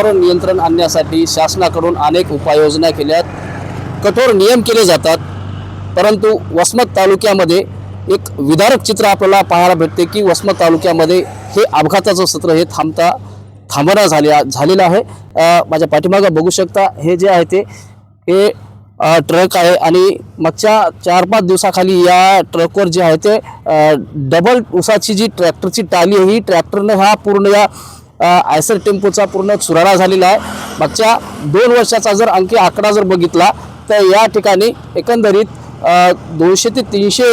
नियंत्रण आणण्यासाठी शासनाकडून अनेक उपाययोजना केल्यात, कठोर नियम केले जातात, परंतु वसमत तालुक्यामध्ये एक विदारक चित्र आपल्याला पाहायला भेटते की वसमत तालुक्यामध्ये हे अपघाताचं सत्र हे थांबणं झालेलं आहे। माझ्या पाठीमागे बघू शकता हे जे आहे ते हे ट्रक आहे आणि मागच्या 4-5 दिवसाखाली या ट्रकवर जे आहे ते डबल उसाची जी ट्रॅक्टरची टाली आहे ही ट्रॅक्टरने हा पूर्ण या आयसर टेम्पोचा पूर्ण चुराडा झालेला आहे। मागच्या 2 वर्षाचा जर अंकी आकडा जर बघितला तर या ठिकाणी एकंदरीत 200 ते 300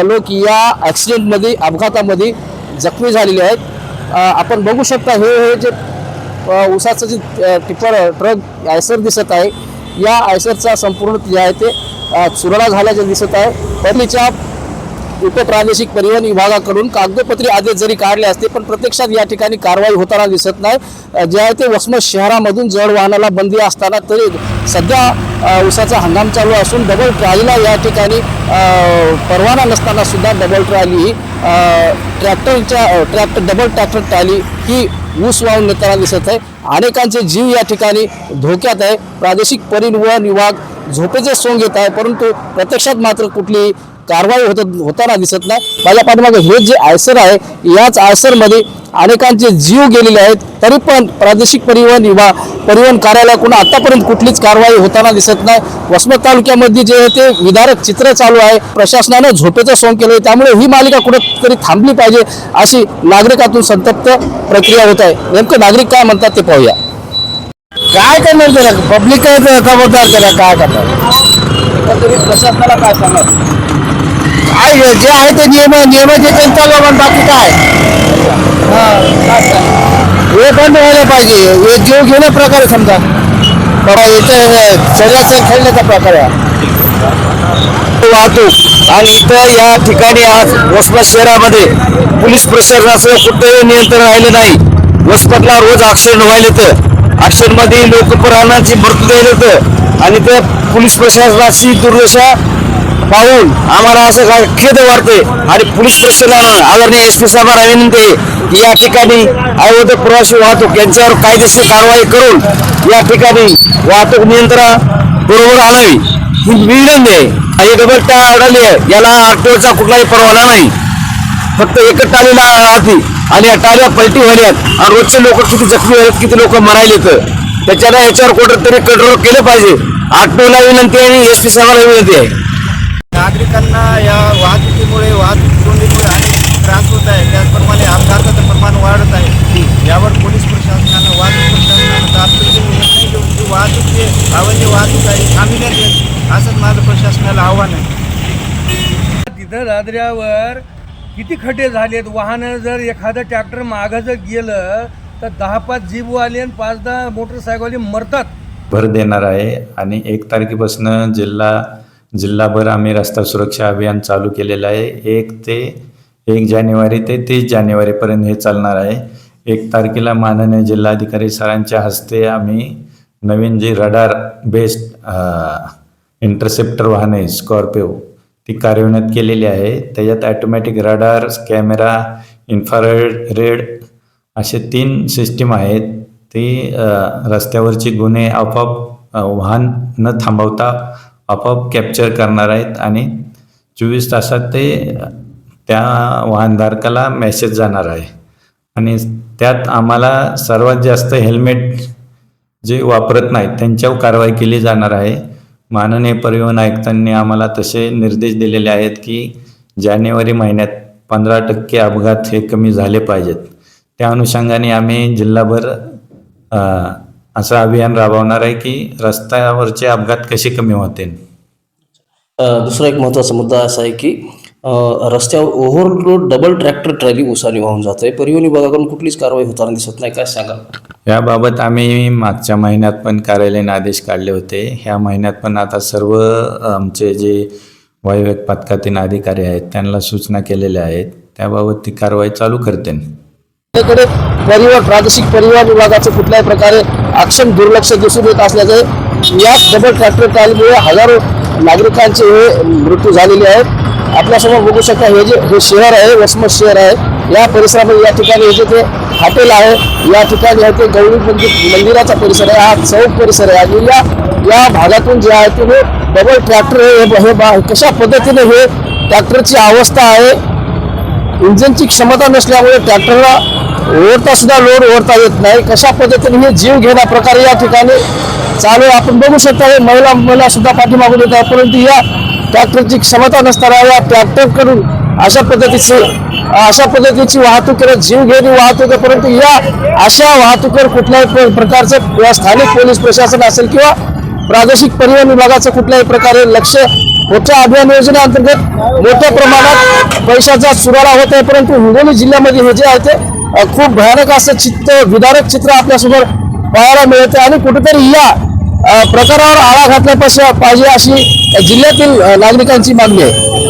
लोक या ॲक्सिडेंटमध्ये अपघातामध्ये जखमी झालेले आहेत। आपण बघू शकता हे जे उसाचं जे टिपर ट्रक आयसर दिसत आहे या आयसरचा संपूर्ण जे आहे ते चुराडा झाल्याचे दिसत आहे। पहिलीच्या उपप्रादेशिक परिवहन विभागाकडून कागदोपत्री आदेश जरी काढले असते पण प्रत्यक्षात या ठिकाणी कारवाई होताना दिसत नाही। जे आहे ते वसमत शहरामधून जड वाहनाला बंदी असताना तरी सध्या उसाचा हंगाम चालू असून डबल ट्रॉलीला या ठिकाणी परवाना नसताना सुद्धा double trolley double tractor trolley ही ऊस वाहून नेताना दिसत आहे। अनेकांचे जीव या ठिकाणी धोक्यात आहे। प्रादेशिक परिवहन विभाग झोपेचे सोंग घेत आहे परंतु प्रत्यक्षात मात्र कुठली कारवाई होताना दिसत नाही। माझ्या पाठीमागे हे जे आयसर आहे याच आयसरमध्ये अनेकांचे जीव गेलेले आहेत, तरी पण प्रादेशिक परिवहन कार्यालयाकडून आतापर्यंत कुठलीच कारवाई होताना दिसत नाही। वसमत तालुक्यामध्ये जे आहे ते विदारक चित्र चालू आहे। प्रशासनाने झोपेचं सोंग केलं त्यामुळे ही मालिका कुठेतरी थांबली पाहिजे अशी नागरिकातून संतप्त प्रक्रिया होत आहे। नेमकं नागरिक काय म्हणतात ते पाहूया। काय करणार त्याला पब्लिक काय जबाबदार त्याला काय करणार तरी प्रशासनाला काय सांगणार काय जे आहे ते नियमाचे त्यांचा लोकांना बाकी काय हे बंद व्हायला पाहिजे। हे जीव घेण्या प्रकारे समजा बाबा इथं शरीराचा खेळण्याचा प्रकार आहे वाहतूक आणि इथं या ठिकाणी आज वसमत शहरामध्ये पोलीस प्रशासनाचं कुठेही नियंत्रण राहिलं नाही। वसमतला रोज ॲक्सिडेंट व्हायला तर ॲक्सिडेंटमध्ये लोक प्राणांची मृत्यू द्यायला होतं आणि त्या पोलीस प्रशासनाची दुर्दशा पाहून आम्हाला असं काय खेद वाटते आणि पोलीस प्रशासनाला आदरणीय SP साहेबांना विनंती आहे की या ठिकाणी अवैध प्रवासी वाहतूक यांच्यावर कायदेशीर कारवाई करून या ठिकाणी वाहतूक नियंत्रण बरोबर आणावी ही विनंती आहे। ही डबल टाळी आहे याला RTOचा कुठलाही परवाना नाही, फक्त एकच टाळीला राहते आणि या टाळ्या पलटी व्हायल्यात आणि रोजचे लोक किती जखमी आहेत, किती लोक मरायले तर त्याच्याला याच्यावर कुठेतरी कंट्रोल केलं पाहिजे। RTOला विनंती आहे आणि SP साहेबांना विनंती आहे। नागरिकांना या वाहतुकीमुळे वाहतूक कोंडीमुळे अनेक त्रास होत आहे, त्याचप्रमाणे अपघाताचं प्रमाण वाढत आहे। यावर पोलीस प्रशासनानं वाहतूक प्रशासनानं तात्पुरते निर्णय घेऊन जी वाहतूक जी अवैध वाहतूक आहे थांबविण्यात येईल असंच माझं प्रशासनाला आव्हान आहे। तिथं दादऱ्यावर किती खड्डे झालेत, वाहनं जर एखादं ट्रॅक्टर मागं जर गेलं तर 10-5 जीपवाले आणि 5-10 मोटरसायकलवाले मरतात। भर देणार आहे आणि 1 तारखेपासून जिल्हाभर आम्ही रस्ता सुरक्षा अभियान चालू केलेलं आहे। 1 जानेवारी ते 30 जानेवारीपर्यंत हे चालणार आहे। 1 तारखेला माननीय जिल्हाधिकारी सरांच्या हस्ते आम्ही नवीन जी रडार बेस्ड इंटरसेप्टर वाहने आहे स्कॉर्पिओ ती कार्यान्वित केलेली आहे। त्याच्यात ॲटोमॅटिक रडार, कॅमेरा, इन्फ्रारेड असे 3 सिस्टीम आहेत। ती रस्त्यावरची गुन्हे आपोआप वाहन न थांबवता आपोआप कॅप्चर करणार आहेत आणि 24 तासात ते त्या वाहनधारकाला मेसेज जाणार आहे आणि त्यात आम्हाला सर्वात जास्त हेल्मेट जे वापरत नाहीत त्यांच्यावर कारवाई केली जाणार आहे। माननीय परिवहन आयुक्तांनी आम्हाला तसे निर्देश दिलेले आहेत की जानेवारी महिन्यात 15% अपघात हे कमी झाले पाहिजेत। त्या अनुषंगाने आम्ही जिल्हाभर असं अभियान राबवणार आहे की रस्त्यावरचे अपघात कसे कमी होतील। दुसरा एक महत्त्वाचा मुद्दा असा आहे की रस्त्यावर ओव्हरलोड डबल ट्रॅक्टर ट्रॉली उसाने वाहून जात आहे। परिवहन विभागाकडून कुठलीच कारवाई होताना दिसत नाही, काय सांगा याबाबत? आम्ही मागच्या महिन्यात पण कार्यालयीन आदेश काढले होते। ह्या महिन्यात पण आता सर्व आमचे जे वायुवेग पथकातील अधिकारी आहेत त्यांना सूचना केलेल्या आहेत, त्याबाबत ती कारवाई चालू करते। प्रादेशिक परिवहन विभागाचे कुठल्याही प्रकारे अक्षम दुर्लक्ष दिसून येत असल्याचे या डबल ट्रॅक्टर ट्रॉलीमुळे हजारो नागरिकांचे हे मृत्यू झालेले आहेत। आपल्यासमोर बघू शकता हे शहर आहे वसमत शहर आहे या परिसरामध्ये या ठिकाणी हे जे ते हॉटेल आहे, या ठिकाणी आहे ते गौरी मंदिराचा परिसर आहे, हा चौक परिसर आहे आणि या भागातून जे आहे ते डबल ट्रॅक्टर हे कशा पद्धतीने हे ट्रॅक्टरची अवस्था आहे, इंजिनची क्षमता नसल्यामुळे ट्रॅक्टरला ओढता सुद्धा लोड ओढता येत नाही, कशा पद्धतीने हे जीव घेण्या प्रकारे या ठिकाणी चालू आहे. आपण बघू शकता हे महिला सुद्धा पाठीमागून येत आहे, परंतु या ट्रॅक्टरची क्षमता नसताना या ट्रॅक्टरकडून अशा पद्धतीची वाहतूक करत जीव घेणी वाहतूक आहे. परंतु या अशा वाहतुकीवर कुठल्याही प्रकारचं स्थानिक पोलीस प्रशासन असेल किंवा प्रादेशिक परिवहन विभागाचं कुठल्याही प्रकारे लक्ष मोठ्या अभियान योजनेअंतर्गत मोठ्या प्रमाणात पैशाचा सुराळा होत आहे. परंतु हिंगोली जिल्ह्यामध्ये हे जे आहे ते खूप भयानक असं विदारक चित्र आपल्यासमोर पाहायला मिळते आणि कुठेतरी या प्रकारावर आळा घातला पाहिजे अशी जिल्ह्यातील नागरिकांची मागणी आहे.